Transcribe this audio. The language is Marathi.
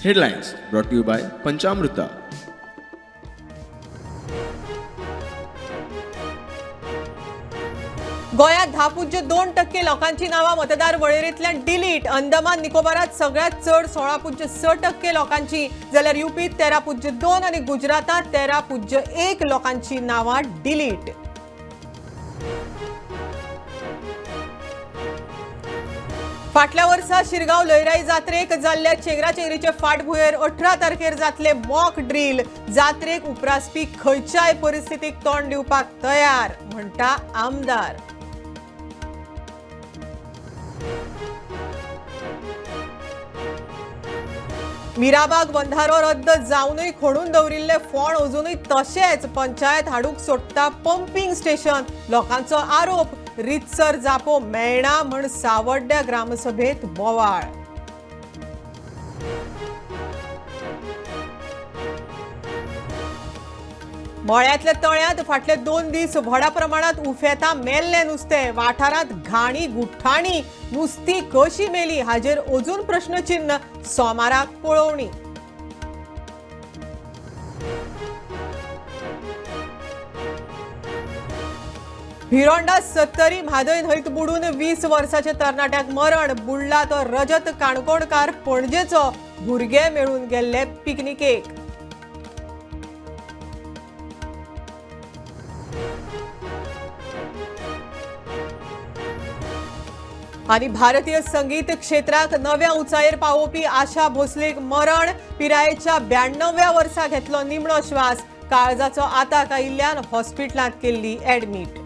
Headlines brought to you by Panchamrita. गोयात 10.2% लोकांची नावा मतदार वळेरेंतल्यान डिलीट. अंदमान निकोबारात सगळ्यात चड 16.6% लोकांची, जाल्यार यूपीत 13.2 आणि गुजरातात 13.1 लोकांची नावा डिलीट. फाटल्या वर्सा शिरगांव लयराई जात्रेक जाल्ल्या चेंगराचेंगरीचे फाटभुंयेर 18 तारखेर जातले मॉक ड्रील. जात्रेक उप्रासपी खंयच्याय परिस्थितीक तोंड दिवपाक तयार, म्हणटा आमदार. मिराबाग बंधारो रद्द जावनूय खोडून दवरिल्ले फोंड अजूनय तशेच. पंचायत हाडूंक सोडटा पंपिंग स्टेशन. लोकांचो आरोप, रितसर जापो मेळना म्हण सावड्ड्या ग्रामसभेत बोवाळ. मळ्यातल्या तळ्यांत फाटले 2 दीस व्हडा प्रमाणात उफेता मेल्लें नुस्तें. वाठारांत घाणी गुठ्ठाणी. नुस्तीं कशी मेली हाजेर अजून प्रश्नचिन्ह. सोमाराक पळोवणी. भिरोंडा 70 म्हादय न्हंयत बुडून 20 वर्साचे तरणाट्याक मरण. बुडला तो रजत काणकोणकार पणजेचो. भुरगे मेळून गेल्ले पिकनिकेक. आणि भारतीय संगीत क्षेत्राक नव्या उंचायेर पावोवपी आशा भोसलेक मरण. पिरायेच्या 92व्या वर्सा घेतलो निमणो श्वास. काळजाचो आताक आयिल्ल्यान हॉस्पिटलांत केल्ली ॲडमीट.